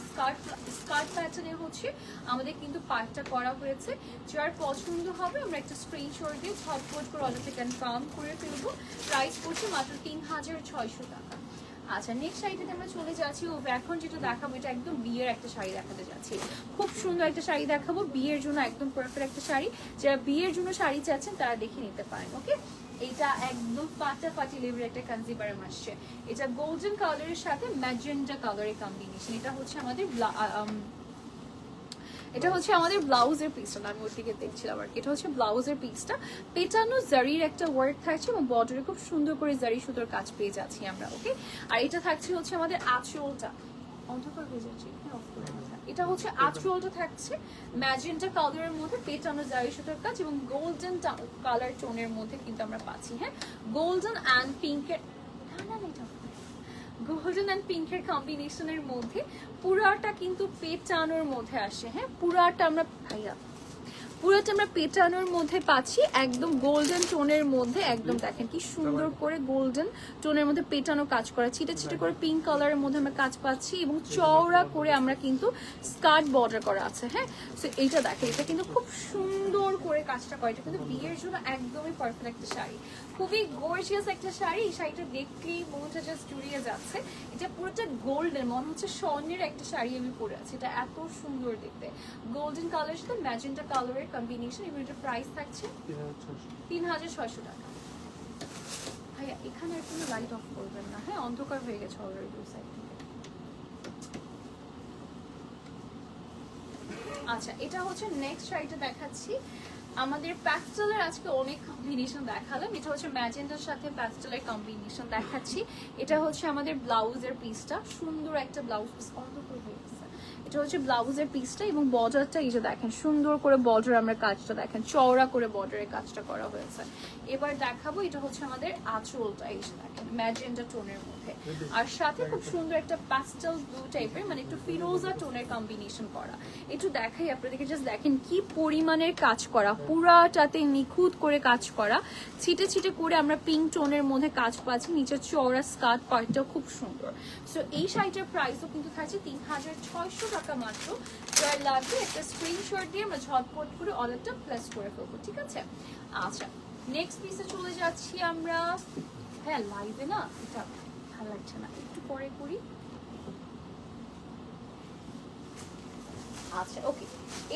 স্কার্ট প্যাটার্নে হচ্ছে আমাদের কিন্তু পার্টটা করা হয়েছে। যার পছন্দ হবে আমরা একটা স্ক্রিনশট দিয়ে ঝটপট করে অর্ডারটা কনফার্ম করে ফেলবো। প্রাইস পড়ছে মাত্র 3600 টাকা। আচ্ছা নেক্সট শাড়িটাতে আমরা চলে যাচ্ছি, ও এখন যেটা দেখাবো এটা একদম বিয়ের একটা শাড়ি দেখাতে যাচ্ছি। খুব সুন্দর একটা শাড়ি দেখাবো, বিয়ের জন্য একদম পারফেক্ট একটা শাড়ি। যারা বিয়ের জন্য শাড়ি চাচ্ছেন তারা দেখে নিতে পারেন। ওকে, এটা একদম ফাটাফাটি লেভেলের একটা কাঞ্জিভারম আসছে। এটা গোল্ডেন কালারের সাথে ম্যাজেন্টা কালারের কম্বিনেশন। এটা হচ্ছে আমাদের ব্লাউজের পিসটা, আমি ওর দিকে দেখছিলাম আর কি। এটা হচ্ছে ব্লাউজের পিসটা, পেটানো জারির একটা ওয়ার্ক থাকছে এবং বর্ডারে খুব সুন্দর করে জারি সুতোর কাজ পেয়ে যাচ্ছি আমরা। ওকে, আর এটা থাকছে হচ্ছে আমাদের আঁচলটা, অন্ধকার হয়ে যাচ্ছে, এটা হচ্ছে আঁচলটা থাকছে ম্যাজেন্টা কালারের মধ্যে পেটানো জারি সুতোর কাজ এবং গোল্ডেন কালার টোনের মধ্যে কিন্তু আমরা পাচ্ছি। হ্যাঁ, গোল্ডেন অ্যান্ড পিঙ্কের গোল্ডেন অ্যান্ড পিঙ্কের কম্বিনেশনের মধ্যে পুরাটা কিন্তু পেটানোর মধ্যে আসে। হ্যাঁ, পুরাটা আমরা পেটানোর মধ্যে পাচ্ছি, একদম গোল্ডেন টোনের মধ্যে, একদম দেখেন কি সুন্দর করে গোল্ডেন টোনের মধ্যে পেটানো কাজ করা, ছিটে ছিটে করে পিঙ্ক কালারের মধ্যে আমরা কাজ পাচ্ছি এবং চওড়া করে আমরা কিন্তু স্কার্ট বর্ডার করা আছে। হ্যাঁ, সো এইটা দেখেন, এটা কিন্তু খুব সুন্দর করে কাজটা করে, এটা কিন্তু বিয়ের জন্য একদমই পারফেক্ট একটা শাড়ি, খুবই গর্জিয়াস একটা শাড়ি। এই শাড়িটা দেখলেই মনটা জাস্ট জুড়িয়ে যাচ্ছে। এটা পুরোটা গোল্ডেন, মনে হচ্ছে স্বর্ণের একটা শাড়ি আমি পরে আছি, এটা এত সুন্দর দেখতে, গোল্ডেন কালারের সাথে ম্যাজেন্টা কালারের কম্বিনেশন এবং এটার প্রাইস থাকছে 3600 টাকা। ভাইয়া এখানে আর কোনো লাইট অফ করবেন না, হ্যাঁ অন্ধকার হয়ে গেছে অলরেডি সাইড থেকে। আচ্ছা এটা হচ্ছে নেক্সট শাড়িটা দেখাচ্ছি। আমাদের প্যাস্টেলের আজকে অনেক কম্বিনেশন দেখালাম, এটা হচ্ছে ম্যাজেন্টার সাথে প্যাস্টেলের কম্বিনেশন দেখাচ্ছি। এটা হচ্ছে আমাদের ব্লাউজের পিসটা, সুন্দর একটা ব্লাউজ পিস, অন্ধকার হয়ে গেছে, এটা হচ্ছে ব্লাউজের পিসটা এবং বর্ডারটা এই যে দেখেন সুন্দর করে বর্ডার আমরা কাজটা দেখেন চওড়া করে বর্ডারের কাজটা করা হয়েছে। এবার দেখাবো এটা হচ্ছে আমাদের আঁচলটা, এই যে দেখেন ম্যাজেন্টা টোনের মধ্যে, আর সাথে খুব সুন্দর একটা প্যাস্টেল ব্লু টাইপের মানে একটু ফিরোজা টোনের কম্বিনেশন করা। একটু দেখাই আপনাদেরকে, জাস্ট দেখেন কি পরিমাণের কাজ করা, পুরাটাতে নিখুঁত করে কাজ করা, ছিটে ছিটে করে আমরা পিঙ্ক টোনের মধ্যে কাজ পাচ্ছি, নিচে চওড়া স্কার্ট পার্টটাও খুব সুন্দর। সো এই শাড়িটার প্রাইসও কিন্তু থাকছে 3600 টাকা মাত্র। যার লাগবে একটা স্ক্রিনশট দিয়ে আমরা ঝটপট করে অর্ডারটা প্লেস করে ফেলবো, ঠিক আছে? আচ্ছা নেক্সট পিসে চলে যাচ্ছি আমরা। হ্যাঁ লাইভে না এটা ভালো লাগছে না, একটু পরে করি। আচ্ছা ওকে,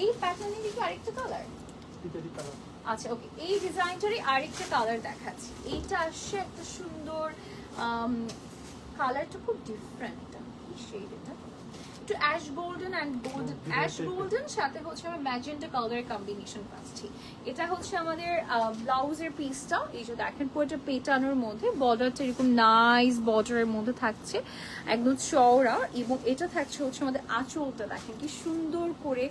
এই প্যাটার্নেরই কি আরেকটা কালার? আচ্ছা ওকে, এই ডিজাইনটারই আরেকটা কালার দেখাচ্ছি। এইটা আসছে একটা সুন্দর কালারটা খুব ডিফারেন্ট, কি শেড এটা, একটু ash golden and golden, ash golden সাথে হচ্ছে আমরা ম্যাজেন্টা কালারের কম্বিনেশন পাচ্ছি। এটা হচ্ছে আমাদের ব্লাউজের পিসটা, এই যে দেখেন পুরোটা পেটানোর মধ্যে, বর্ডারটা এরকম নাইস বর্ডারের মধ্যে থাকছে একদম চওড়া, এবং এটা থাকছে হচ্ছে আমাদের আঁচলটা দেখেন কি সুন্দর করে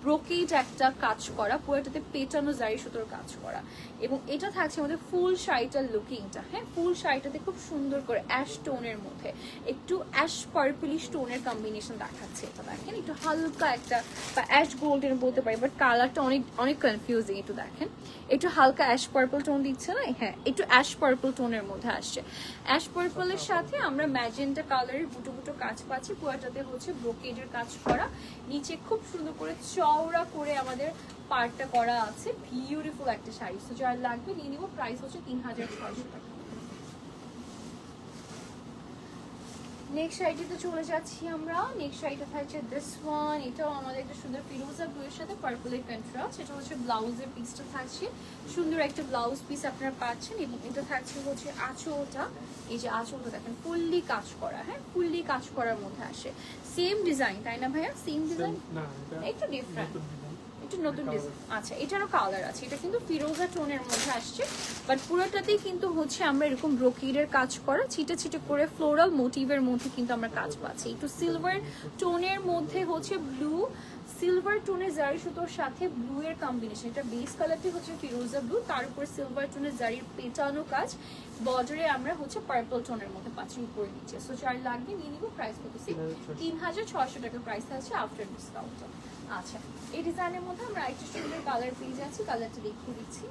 ব্রোকেড একটা কাজ করা, পুরোটাতে পেটানো জারি সুতোর কাজ করা, এবং এটা থাকছে আমাদের ফুল শাড়িটার লুকিংটা। হ্যাঁ ফুল শাড়িটাতে খুব সুন্দর করে অ্যাশ টোনের মধ্যে একটু অ্যাশ পার্পলিশ টোনের কম্বিনেশন দেখাচ্ছে। এটা দেখেন একটু হালকা একটা বা অ্যাশ গোল্ডেন বলতে পারি, বাট কালারটা অনেক অনেক কনফিউজিং। একটু দেখেন একটু হালকা অ্যাশ পার্পল টোন দিচ্ছে না, হ্যাঁ একটু অ্যাশ পার্পল টোনের মধ্যে আসছে। অ্যাশ পার্পলের সাথে আমরা ম্যাজেন্টা কালারের বুটো বুটো কাজ পাচ্ছি, পুরোটাতে হচ্ছে ব্রোকেডের কাজ করা, নিচে খুব সুন্দর করে চওড়া করে আমাদের পার্টটা করা আছে। বিউটিফুল একটা শাড়ি, সো যার লাগবে নিয়ে নিব। প্রাইস হচ্ছে 3600 টাকা। নেক্সট শাড়িটিতে চলে যাচ্ছি আমরা। নেক্সট শাড়িটা থাকছে দিস ওয়ান, এটাও আমাদের একটা সুন্দর ফিরোজা ব্লু এর সাথে পার্পলের কন্ট্রাস্ট। এটা হচ্ছে ব্লাউজের পিসটা থাকছে, সুন্দর একটা ব্লাউজ পিস আপনারা পাচ্ছেন, এবং এটা থাকছে হচ্ছে আঁচলটা, এই যে আঁচলটা দেখেন ফুললি কাজ করা, হ্যাঁ ফুললি কাজ করার মধ্যে আসে। সেম ডিজাইন তাই না ভাইয়া? সেম ডিজাইন একটু ডিফারেন্ট, একটু নতুন ডিজাইন। আচ্ছা এটারও কালার আছে, এটা কিন্তু ফিরোজা টোনের মধ্যে আসছে, বাট পুরোটাতেই কিন্তু হচ্ছে আমরা এরকম ব্রোকেডের কাজ করা, ছিটে ছিটে করে ফ্লোরাল মোটিভের মধ্যে কিন্তু আমরা কাজ পাচ্ছি। একটু সিলভার টোনের মধ্যে হচ্ছে ব্লু, সিলভার টোনের জারি সুতোর সাথে ব্লু এর কম্বিনেশন। এটা বেস কালারটি হচ্ছে ফিরোজা ব্লু, তার উপর সিলভার টোনের জারির পেটানো কাজ, বর্ডারে আমরা হচ্ছে পার্পল টোনের মধ্যে পাচ্ছি উপরে নিচে। সো যার লাগবে নিয়ে নিব। প্রাইস করতেছি 3600 টাকা প্রাইস আছে আফটার ডিসকাউন্ট। আচ্ছা এই ডিজাইনের মধ্যে আমরা একটা সুন্দর কালার পেয়ে যাচ্ছি, কালারটা দেখিয়ে দিচ্ছি।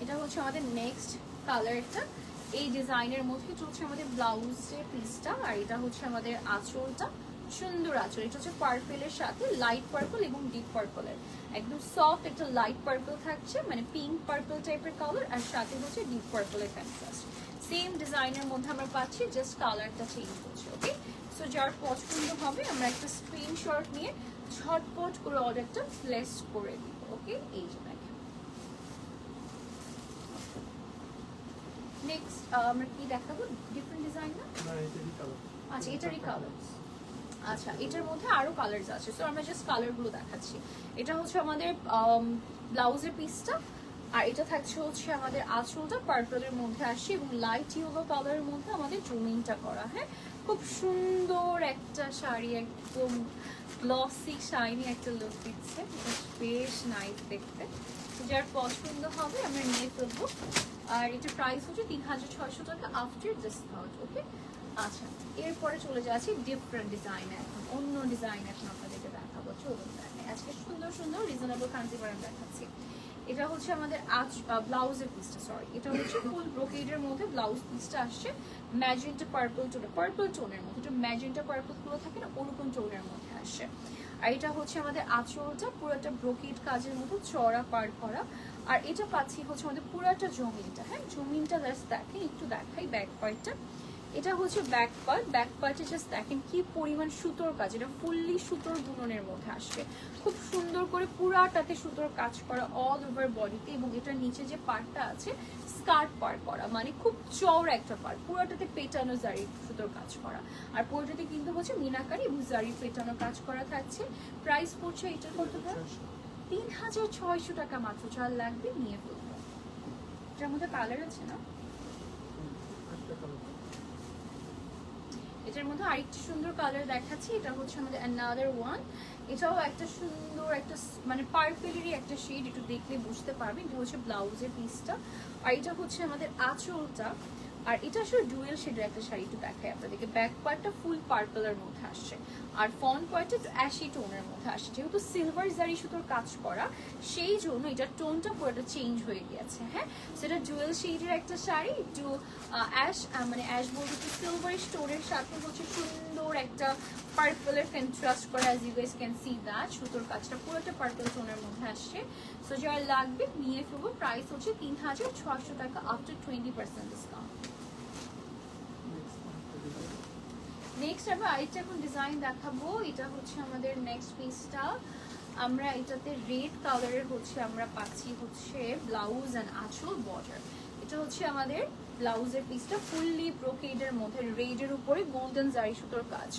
এটা হচ্ছে আমাদের নেক্সট কালারটা, এই ডিজাইনের মধ্যে চলছে আমাদের ব্লাউজের পিসটা, আর এটা হচ্ছে আমাদের আঁচলটা, সুন্দর আঁচল। এটা হচ্ছে পার্পলের সাথে লাইট পার্পল এবং ডিপ পার্পলের একদম সফট একটা লাইট পার্পল থাকছে, মানে পিঙ্ক পার্পল টাইপের কালার, আর সাথে হচ্ছে ডিপ পার্পলের কন্ট্রাস্ট। সেম ডিজাইনের মধ্যে আমরা পাচ্ছি, জাস্ট কালারটা চেঞ্জ হচ্ছে। ওকে সো যার পছন্দ হবে আমরা একটা স্ক্রিনশট নিয়ে ঝটপট করে অর্ডারটা প্লেস করে দিব। ওকে এই যে দেখেন নেক্সট আমরা কি দেখাবো, ডিফারেন্ট ডিজাইন না? আচ্ছা এটারই কালার, আচ্ছা এটার মধ্যে আরো কালারস আছে, সো আমরা জাস্ট কালারগুলো দেখাচ্ছি। এটা হচ্ছে আমাদের ব্লাউজের পিসটা, আর এটা থাকছে হচ্ছে আমাদের আঁচলটা পার্পলের মধ্যে আসছে, এবং লাইট ইয়েলো কালারের মধ্যে আমাদের জুমিংটা করা। হ্যাঁ খুব সুন্দর একটা শাড়ি, একদম গ্লসি শাইনি একটা লুক দিচ্ছে, বেশ নাইস দেখতে। যার পছন্দ হবে আমরা নিয়ে ফেলবো। আর এটার প্রাইস হচ্ছে 3600 টাকা আফটার ডিসকাউন্ট। ওকে আচ্ছা এরপরে চলে যাচ্ছি ডিফারেন্ট ডিজাইন, এখন অন্য ডিজাইন এখন আপনাদেরকে দেখাবো। চলুন দেখেন আজকে সুন্দর সুন্দর রিজনেবল কাঞ্জিভারাম দেখাচ্ছি। এটা হচ্ছে আমাদের ব্লাউজের পিসটা, সরি এটা হচ্ছে ফুল ব্রোকেডের মধ্যে ব্লাউজ পিসটা আসছে ম্যাজেন্টা পার্পল টোনে, পার্পল টোনের মধ্যে, এটা ম্যাজেন্টা পার্পল গুলো থাকে না ওরকম টোনের মধ্যে আসছে। আর এটা হচ্ছে আমাদের আঁচলটা পুরোটা ব্রোকেড কাজের মতো চড়া পার করা, আর এটা পাচ্ছি হচ্ছে আমাদের পুরোটা জমিনটা। হ্যাঁ জমিনটা জাস্ট দেখেন, একটু দেখাই ব্যাক পার্টটা, এটা হচ্ছে ব্যাক পার্ট। ব্যাক পার্টে জাস্ট দেখেন কি পরিমাণ সুতোর কাজ, এটা ফুললি সুতোর বুননের মধ্যে আসবে, খুব সুন্দর করে পুরাটাতে সুতোর কাজ করা অল ওভার বডিতে, এবং এটার নিচে যে পার্টটা আছে স্কার্ট পার করা, মানে খুব চওড়া একটা পার্ট, পুরাটাতে পেটানো জারি সুতোর কাজ করা, আর পুরোটাতে কিন্তু হচ্ছে মিনাকারি এবং জারি পেটানো কাজ করা থাকছে। প্রাইস পড়ছে এটার কত টাকা? 3600 টাকা মাত্র। যার লাগবে নিয়ে ফেলবো। এটার মধ্যে কালার আছে না? এটার মধ্যে আরেকটা সুন্দর কালার দেখাচ্ছি, এটা হচ্ছে আমাদের অ্যানাদার ওয়ান। এটাও একটা সুন্দর একটা মানে পার্পেলেরই একটা শেড, একটু দেখলে বুঝতে পারবেন। এটা হচ্ছে ব্লাউজের পিসটা, আর এটা হচ্ছে আমাদের আঁচলটা। আর এটা আসলে ডুয়েল শেডের একটা শাড়ি, একটু দেখায় আপনাদেরকে। ব্যাক পার্টটা ফুল পার্পলের মধ্যে আসছে, আর ফ্রন্ট পার্টটা একটু অ্যাশি টোনের মধ্যে আসছে। যেহেতু সিলভার জারি সুতোর কাজ করা, সেই জন্য এটার টোনটা পুরোটা চেঞ্জ হয়ে গিয়েছে। হ্যাঁ, সেটা ডুয়েল শেডের একটা শাড়ি, একটু অ্যাশ মানে অ্যাশ বলতে একটু সিলভার স্টোনের সাথে হচ্ছে সুন্দর একটা পার্পলের কন্ট্রাস্ট করা। As you guys can see that সুতোর কাজটা পুরোটা পার্পল টোনের মধ্যে আসছে। সো যারা লাগবে নিয়ে ফেলবো। প্রাইস হচ্ছে 3600 টাকা আফটার 20% ডিসকাউন্ট। নেক্সট আমরা আরেকটা এখন ডিজাইন দেখাবো। এটা হচ্ছে আমাদের নেক্সট পিসটা। আমরা এটাতে রেড কালারের হচ্ছে আমরা পাচ্ছি হচ্ছে ব্লাউজ অ্যান্ড আঁচল বর্ডার। এটা হচ্ছে আমাদের ব্লাউজের পিসটা ফুললি ব্রোকেডের মধ্যে রেডের উপরে গোল্ডেন জারি সুতোর কাজ।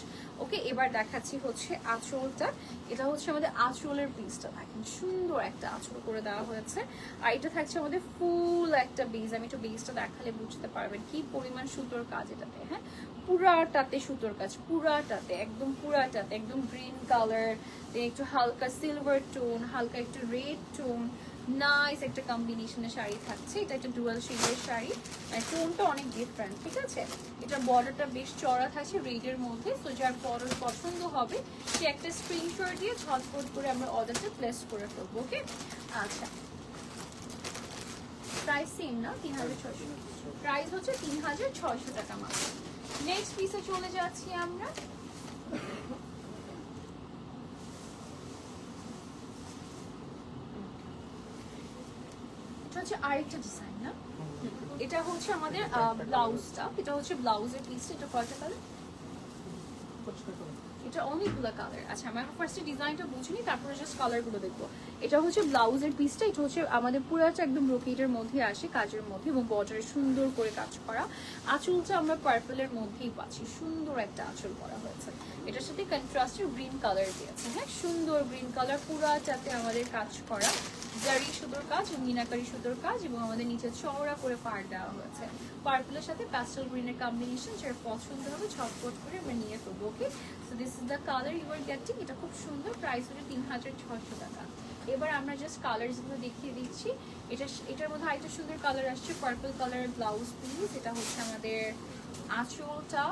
ওকে, এবার দেখাচ্ছি হচ্ছে আঁচলটা। এটা হচ্ছে আমাদের আঁচলের পিসটা, দেখেন সুন্দর একটা আঁচল করে দেওয়া হয়েছে। আর এটা থাকছে আমাদের ফুল একটা বেজ। আমি একটু বেজটা দেখালে বুঝতে পারবেন কি পরিমাণ সুতোর কাজ এটাতে। হ্যাঁ, পুরাটাতে সুতোর কাজ, পুরাটাতে একদম পুরাটাতে একদম গ্রিন কালার, একটু হালকা সিলভার টোন, হালকা একটু রেড টোন, নাইস একটা কম্বিনেশনের শাড়ি থাকছে। এটা একটা ডুয়াল শেডের শাড়ি, মানে টোনটা অনেক ডিফারেন্ট। ঠিক আছে, এটা বর্ডারটা বেশ চড়া থাকছে রেডের মধ্যে। সো যার বর্ডার পছন্দ হবে সে একটা স্ক্রিনশট দিয়ে ঝটপট করে আমরা অর্ডারটা প্লেস করে ফেলবো। ওকে, আচ্ছা প্রাইস সেম না, 3600। প্রাইস হচ্ছে 3600 টাকা মাত্র। নেক্সট পিসে চলে যাচ্ছি আমরা। এটা হচ্ছে আরেকটা ডিজাইন না, এটা হচ্ছে আমাদের ব্লাউজটা। এটা হচ্ছে ব্লাউজের পিস। এটা কয়টা কালার? এটা অনেকগুলো কালার। আচ্ছা, আমরা ফার্স্টে ডিজাইনটা বুঝিনি, তারপরে জাস্ট কালারগুলো দেখবো। এটা হচ্ছে ব্লাউজের পিসটা। এটা হচ্ছে আমাদের পুরোটা একদম ব্রোকেডের মধ্যে আসে, কাজের মধ্যে, এবং বর্ডারে সুন্দর করে কাজ করা। আঁচলটা আমরা পার্পলের মধ্যেই পাচ্ছি, সুন্দর একটা আঁচল করা হয়েছে। এটার সাথে কন্ট্রাস্টের গ্রিন কালার দিয়েছে। হ্যাঁ, সুন্দর গ্রিন কালার, পুরাটাতে আমাদের কাজ করা জারি সুতোর কাজ, মিনাকারি সুতোর কাজ, এবং আমাদের নিচে চওড়া করে পাড় দেওয়া হয়েছে। পার্পলের সাথে প্যাস্টেল গ্রিনের কম্বিনেশন, যার পছন্দ হবে ঝটপট করে আমরা নিয়ে ফেলবো। Okay, so this is the colour you are getting. এটা খুব সুন্দর। প্রাইস হচ্ছে 3600 টাকা। এবার আমরা জাস্ট কালারসগুলো দেখিয়ে দিচ্ছি। এটার মধ্যে আরেকটা সুন্দর কালার আসছে, পার্পল কালারের ব্লাউজ পিস। এটা হচ্ছে আমাদের আঁচলটা,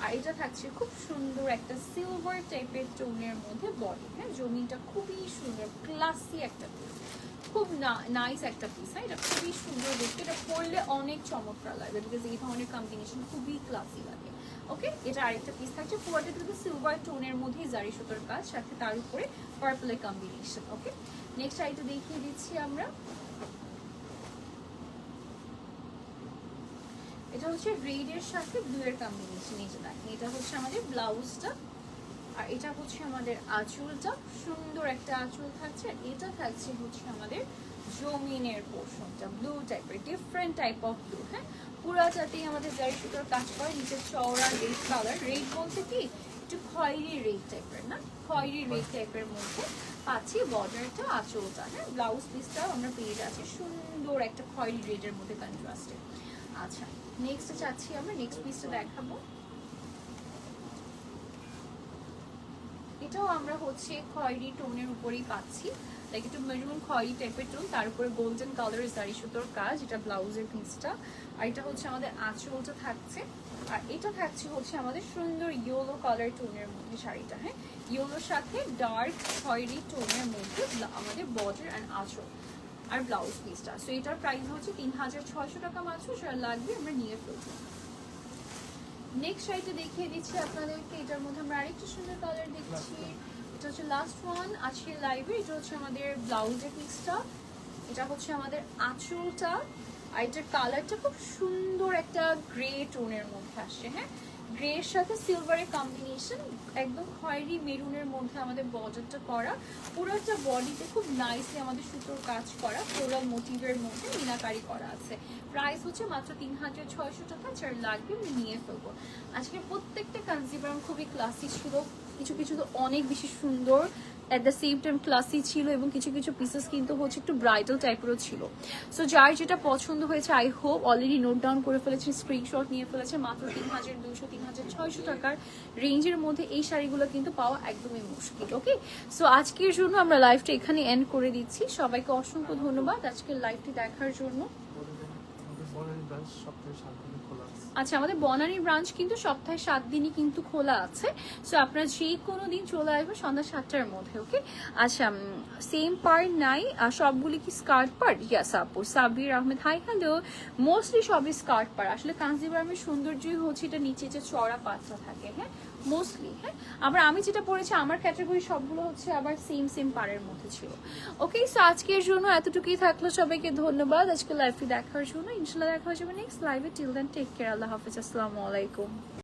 আর এটা থাকছে খুব সুন্দর একটা সিলভার টাইপের টোনের মধ্যে বডি। হ্যাঁ, জমিটা খুবই সুন্দর, ক্লাসি একটা পিস, খুব নাইস একটা পিস। হ্যাঁ, এটা খুবই সুন্দর দেখতে, এটা পরলে অনেক চমৎকার লাগবে, বিকজ এই ধরনের কম্বিনেশন খুবই ক্লাসি লাগে। ওকে, এটা আরেকটা পিস থাকছে, পুরোটা কিন্তু সিলভার টোনের মধ্যেই জারি সুতোর কাজ, সাথে তার উপরে পার্পলের কম্বিনেশন। ওকে, নেক্সট আইটা দেখিয়ে দিচ্ছি আমরা। এটা হচ্ছে রেডের সাথে ব্লু এর কম্বিনেশন। এই যে দেখেন, এটা হচ্ছে আমাদের ব্লাউজটা, আর এটা হচ্ছে আমাদের আঁচলটা। সুন্দর একটা আঁচল থাকছে। আর এটা থাকছে হচ্ছে আমাদের জমিনের পোর্শনটা, ব্লু টাইপের, ডিফারেন্ট টাইপ অফ ব্লু। হ্যাঁ, পুরাটাতেই আমাদের জারি সুতোর কাজ করে। নিচে চওড়া রেড কালার, রেড বলতে কি একটু খয়েরি রেড টাইপের, না খয়েরি রেড টাইপের মধ্যে পাচ্ছি বর্ডারটা, আঁচলটা। হ্যাঁ, ব্লাউজ পিসটাও আমরা পেয়ে যাচ্ছি সুন্দর একটা খয়েরি রেডের মধ্যে কন্ট্রাস্টে। আচ্ছা, নেক্সট চাচ্ছি আমরা নেক্সট পিসটা দেখাবো। এটাও আমরা হচ্ছে খয়েরি টোনের উপরেই পাচ্ছি, লাইক একটু মেরুন খয়েরি টাইপের টোন, তার উপরে গোল্ডেন কালারের জারি সুতোর কাজ। এটা ব্লাউজের পিসটা, আর এটা হচ্ছে আমাদের আঁচলটা থাকছে। আর এটা থাকছে হচ্ছে আমাদের সুন্দর ইয়েলো কালার টোনের মধ্যে শাড়িটা। হ্যাঁ, ইয়েলোর সাথে ডার্ক খয়েরি টোনের মধ্যে আমাদের বর্ডার অ্যান্ড আঁচল আর ব্লাউজ পিসটা। সো এটার প্রাইস হচ্ছে 3600 টাকা মাত্র। সেটা লাগবে আমরা নিয়ে ফেলবো। নেক্সট শাড়িটা দেখিয়ে দিচ্ছি আপনাদেরকে। এটার মধ্যে আমরা আরেকটা সুন্দর কালার দেখছি। এটা হচ্ছে লাস্ট ওয়ান আজকের লাইভে। এটা হচ্ছে আমাদের ব্লাউজের পিসটা, এটা হচ্ছে আমাদের আঁচলটা, আর এটার কালারটা খুব সুন্দর একটা গ্রে টোনের মধ্যে আসছে। হ্যাঁ, গ্রের সাথে সিলভারের কম্বিনেশন, একদম খয়েরি মেরুনের মধ্যে আমাদের বর্ডারটা করা। পুরোটা বডিতে খুব নাইসলি আমাদের সুতোর কাজ করা, ফ্লোরাল মোটিভের মধ্যে মিনাকারি করা আছে। প্রাইস হচ্ছে মাত্র 3600 টাকা। যার লাগবে আমি নিয়ে ফেলবো। আজকে প্রত্যেকটা কনজিভার খুবই ক্লাসিক ছিল, কিছু কিছু তো অনেক বেশি সুন্দর, at the same time classy ছিল এবং কিছু কিছু পিসেস কিন্তু হচ্ছে একটু ব্রাইডাল টাইপেরও ছিল। সো যার যেটা পছন্দ হয়েছে I hope already note down করে ফেলেছে, স্ক্রিনশট নিয়ে ফেলেছে। মাত্র 3200 3600 টাকার রেঞ্জের মধ্যে এই শাড়িগুলো কিন্তু পাওয়া একদমই মুশকিল। ওকে, সো আজকের জন্য আমরা লাইভটা এখানে এন্ড করে দিচ্ছি। সবাইকে অসংখ্য ধন্যবাদ আজকের লাইভটি দেখার জন্য। আচ্ছা, আমাদের বনানী ব্রাঞ্চ কিন্তু সপ্তাহে 7 দিনই কিন্তু খোলা আছে। সো আপনারা যে কোনো দিন চলে আসবেন সন্ধ্যা 7টার মধ্যে। ওকে, আচ্ছা, সেম পার্ট নাই, সবগুলি কি স্কার্ট পার্ট? ইয়াস আপু। Sabir Ahmed, hi hello. Mostly সবই স্কার্ট পার্ট। আসলে কাঞ্জিবরমের সৌন্দর্যই হচ্ছে এটা নিচে যে চড়া পাতলা থাকে, হ্যাঁ মোস্টলি। হ্যাঁ, আবার আমি যেটা পড়েছি আমার ক্যাটাগরি সবগুলো হচ্ছে আবার সেম পাড়ের মধ্যে ছিল। ওকে, সো আজকের জন্য এতটুকুই থাকলো। সবাইকে ধন্যবাদ আজকে লাইভটি দেখার জন্য। ইনশাল্লাহ দেখা হয়ে যাবে নেক্সট লাইভে। টিল দেন টেক কেয়ার, আল্লাহ হাফিজ, আসসালামু আলাইকুম।